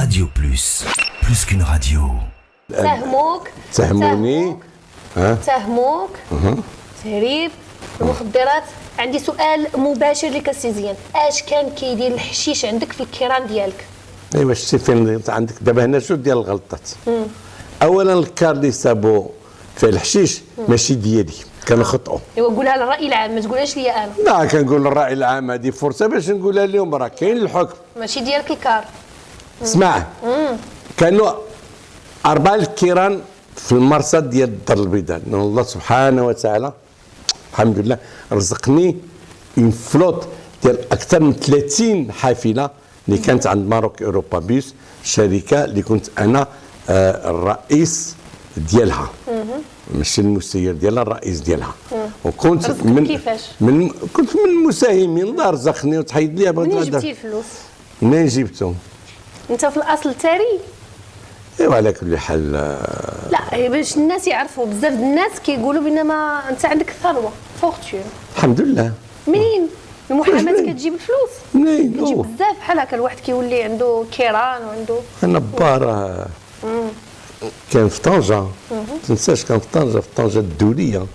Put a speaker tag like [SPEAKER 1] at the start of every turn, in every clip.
[SPEAKER 1] Radio plus qu'une radio.
[SPEAKER 2] تهموني
[SPEAKER 3] تهموك تهريب المخدرات. عندي سؤال مباشر لك سي زيان، اش كان كيدير الحشيش عندك في الكيران ديالك؟
[SPEAKER 2] ايوا شتي فين عندك دابا هنا شو ديال الغلطات. اولا الكار اللي صابوا في الحشيش ماشي ديالي، كانوا خطئوا.
[SPEAKER 3] ايوا قولها للراي العام، ما تقولهاش ليا انا.
[SPEAKER 2] لا كنقول للراي العام، هذه فرصه باش نقولها لهم، راه كاين الحكم.
[SPEAKER 3] ماشي ديالك الكار.
[SPEAKER 2] اسمع، كانوا 4 الكيران في المرصد ديال الدار البيضاء، الله سبحانه وتعالى الحمد لله رزقني اون فلوت ديال اكثر من 30 حافله اللي كانت عند ماروك اوروبا بيس، شركه اللي كنت انا الرئيس ديالها، ماشي المسير ديالها، الرئيس ديالها. وكنت
[SPEAKER 3] كيفاش؟
[SPEAKER 2] كنت من المساهمين، الله رزقني وتحيد لي.
[SPEAKER 3] منين جبتي الفلوس؟
[SPEAKER 2] منين جبتهم؟
[SPEAKER 3] انت في الاصل ثري.
[SPEAKER 2] ايوا على كل حال
[SPEAKER 3] لا باش الناس يعرفوا، بزاف الناس كيقولوا بينما انت عندك ثروه فورتون.
[SPEAKER 2] الحمد لله.
[SPEAKER 3] منين المحاماه كتجيب الفلوس؟
[SPEAKER 2] منين؟
[SPEAKER 3] كتجيب بزاف بحال هكا، الواحد كيولي عنده كيران وعنده.
[SPEAKER 2] انا با كان في طنجه، ما تنساش كان في طنجه، في طنجه الدوليه،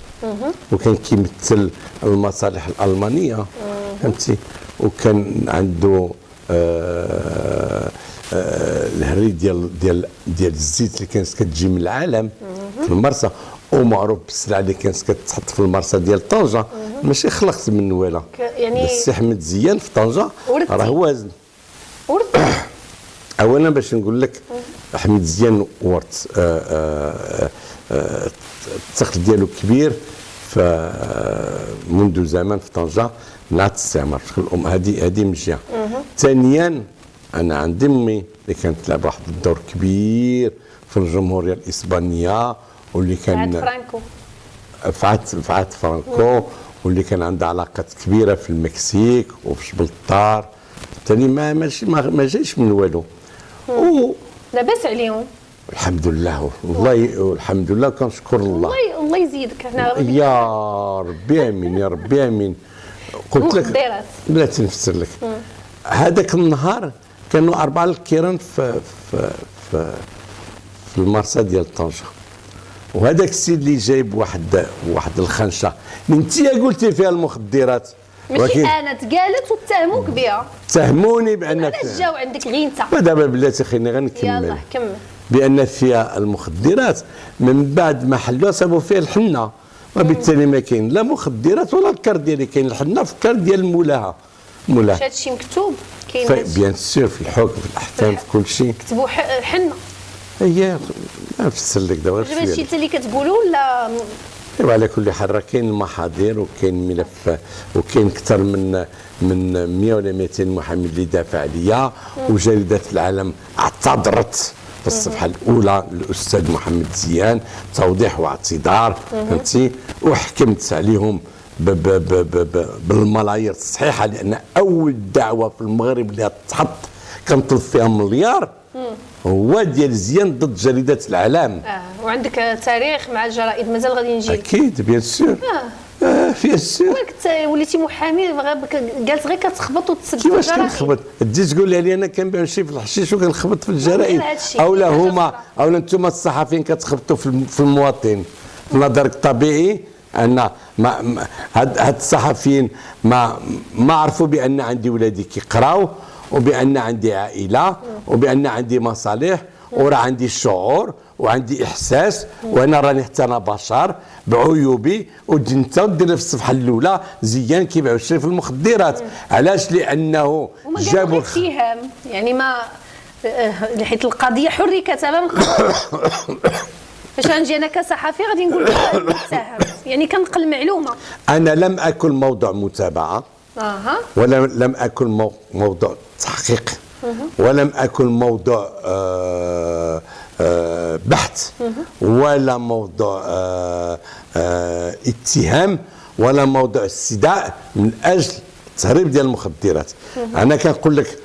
[SPEAKER 2] وكان كيمثل المصالح الالمانيه، فهمتي، وكان عنده الهري ديال الزيت اللي كانت كتجي من العالم في المرسى، ومعروف بالسلعه اللي كانت كتحط في المرسى ديال طنجه، ماشي خلقت من ولا
[SPEAKER 3] يعني.
[SPEAKER 2] بس احمد زيان في طنجه راه وازن. اولا باش نقول لك احمد زيان ورث الثقل ديالو كبير منذ زمان في طنجه مع الاستعمار، في الام هذه من جهه. ثانيا انا عندي امي اللي كانت تلعب واحد الدور كبير في الجمهوريه الاسبانيه، واللي كان في عهد فرانكو، واللي كان عندها علاقات كبيره في المكسيك وفي جبل الطار. ثاني ما جايش من والو،
[SPEAKER 3] لاباس عليهم
[SPEAKER 2] الحمد لله. والله الحمد لله كنشكر الله.
[SPEAKER 3] الله يزيدك. احنا
[SPEAKER 2] يا ربي امين، يا ربي امين. قلت لك لا تنفسر لك. هذاك النهار كانوا 4 الكيران في المرسى ديال طنجه، وهذاك السيد اللي جايب واحد الخنشه اللي انت قلتي فيها المخدرات،
[SPEAKER 3] ماشي انا، تقالت واتهموك بها.
[SPEAKER 2] اتهموني بان
[SPEAKER 3] علاش جاو عندك غير انت؟
[SPEAKER 2] ودابا بلاتي خليني غير نكمل.
[SPEAKER 3] يلاه كمل.
[SPEAKER 2] بان فيها المخدرات، من بعد ما حلوها صابوا فيها الحنه، وبالتالي ما كاين لا مخدرات ولا الكار ديالي، كاين الحنه في الكار ديال مولاها.
[SPEAKER 3] هذا الشيء مكتوب كاين
[SPEAKER 2] بيان سور في الحكم، في الاحكام، في كل شيء
[SPEAKER 3] كتبوا حنه.
[SPEAKER 2] هي ما نفسر لك دابا
[SPEAKER 3] دابا هادشي انت اللي كتقولوا ولا؟
[SPEAKER 2] ايوا على كل حال راه كاين المحاضر، وكاين ملف، وكاين اكثر من 100 ولا 200 محامي اللي دافع عليا، وجريده العالم اعتذرت في الصفحه الاولى للاستاذ محمد زيان توضيح واعتذار، فهمتي، وحكمت عليهم بالملايير الصحيحه، لان اول دعوه في المغرب اللي تحط كنطلب فيها مليار هو ديال زيان ضد جريده الاعلام.
[SPEAKER 3] وعندك تاريخ مع الجرائد مازال غادي نجي.
[SPEAKER 2] اكيد بيان سور. بيان سور.
[SPEAKER 3] وليتي محامي قالت غير كتخبط وتسد في
[SPEAKER 2] الجرائد. كيفاش
[SPEAKER 3] الجرائد؟
[SPEAKER 2] كنخبط؟ تجي تقول لي انا كنبيع شي في الحشيش وكنخبط في الجرائد، اولا هما اولا انتم الصحفيين كتخبطوا في المواطن. في نظرك طبيعي ان هاد الصحفيين ما عرفوا بان عندي ولادي كيقراو، وبان عندي عائله، وبان عندي مصالح، وراه عندي شعور وعندي احساس، وانا راني حتى انا بشر بعيوبي. انت دير في الصفحه الاولى زيان كيبيعوا الشيء في المخدرات. علاش؟ لانه
[SPEAKER 3] جابوا اتهام، يعني ما حيت القضيه حركت امام القانون. فاش غنجي انا كصحفي غادي نقول متهم، يعني كنقل معلومه.
[SPEAKER 2] انا لم اكن موضوع متابعه، ولم اكن موضوع تحقيق، ولم اكن موضوع بحث، ولا موضوع اتهام، ولا موضوع استدعاء من اجل التهريب ديال المخدرات. انا كنقول لك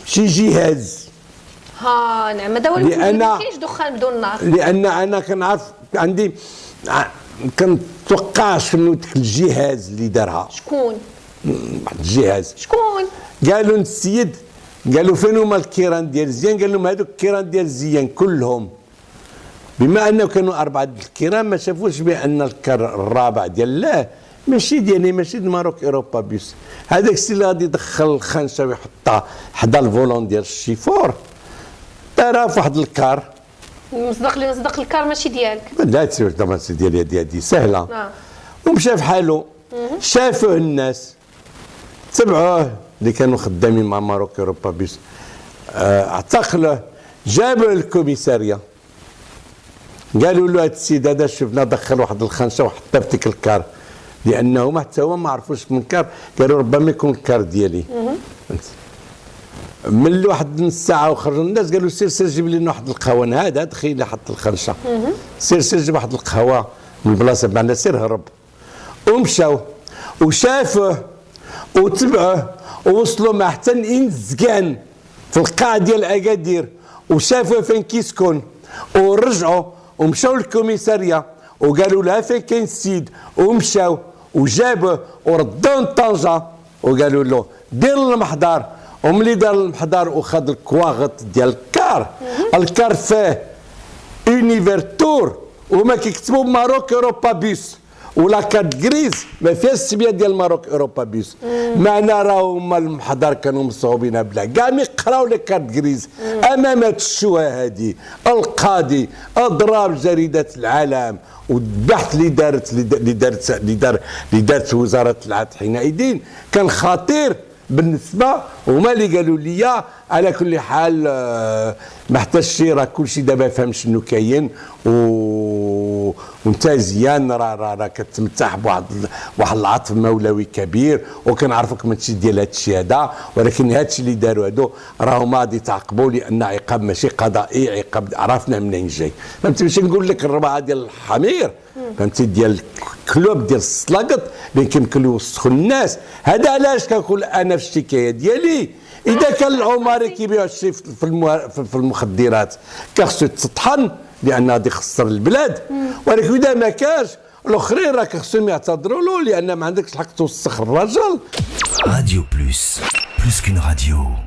[SPEAKER 2] شي جهاز.
[SPEAKER 3] نعم، هذا هو اللي ما كاينش دخان بدون نار.
[SPEAKER 2] لان انا كنعرف عندي كنتوقع شنو داك الجهاز اللي دارها.
[SPEAKER 3] شكون؟
[SPEAKER 2] واحد الجهاز.
[SPEAKER 3] شكون؟
[SPEAKER 2] قالوا السيد قالوا فين هما الكيران ديال الزيان؟ قال لهم هذوك الكيران ديال الزيان كلهم بما انه كانوا 4 الكيران ما شافوش بان الكر الرابع ديال الله ماشي ديالي، ماشي د ماروك اوروبا بيس، هذاك السي اللي غادي يدخل الخنشه ويحطها حدا الفولون ديال الشيفور ترى في واحد الكار
[SPEAKER 3] مصدق الكار ماشي ديالك.
[SPEAKER 2] لا تسير ماشي ديالي، هذه سهله. ومشى في حاله، شافوه الناس تبعوه اللي كانوا خدامين مع ماروك اوروبا بيس، اعتقلوه، جابوه للكوميساريه، قالوا له هذا السيد هذا شفنا دخل واحد الخنشه وحطها في ديك الكار، لانه حتى هو ما عرفوش من كار، قالوا ربما يكون الكار ديالي. من واحد نص ساعه وخرجوا الناس، قالوا سير جيب لنا واحد القهوه، هذا دخل اللي حط الخنشه، سير جيب واحد القهوه من البلاصه معنا، سير هرب. ومشاو وشافوه وتبعوه ووصلوا معه حتى لإنزكان في القاع ديال اكادير، وشافوه فين كيسكن، ورجعوا ومشاو للكوميساريه وقالوا لها فين كاين السيد، ومشاو وجابوه وردوه لطنجه وقالوا له دير المحضر. وملي دار المحضر وخذ الكواغط ديال الكار، الكار فيه اونيفر تور وما كيكتبوا ماروك اوروبا بيس، ولا كارت غريز ما فيهاش السميه ديال ماروك اوروبا بيس. معنا راهو هما المحضر كانوا مصعوبين بلا كاع ما يقراو لي كارت غريز امام هاد الشوهه هذه. القاضي اضرب جريده العالم والبحث اللي دارت وزاره العدل حينئذ كان خطير بالنسبه، هما اللي قالوا لي على كل حال ما احتاجش راه كل شيء دابا فهم شنو كاين، وانت زيان راه كتمتع بواحد العطف مولوي كبير، وكنعرفك ماشي ديال هذا الشيء هذا، ولكن هذا الشيء اللي داروا هادو راهما غادي تعاقبوا لان عقاب ماشي قضائي، عقاب عرفنا منين جاي. فهمتي؟ ماشي نقول لك الربعه ديال الحمير، فهمتي، ديال الكلوب ديال السلاقط اللي كيمكن يوسخوا الناس. هذا علاش كنقول انا في الشكايه ديالي اذا كان العماري كيبيعوا الشيء في المخدرات كخصو تطحن لان غادي يخسر البلاد، ولكن اذا ما كانش الاخرين راه خصهم يعتذروا له لان ما عندكش الحق توسخ الرجل.
[SPEAKER 1] Radio Plus, plus qu'une radio.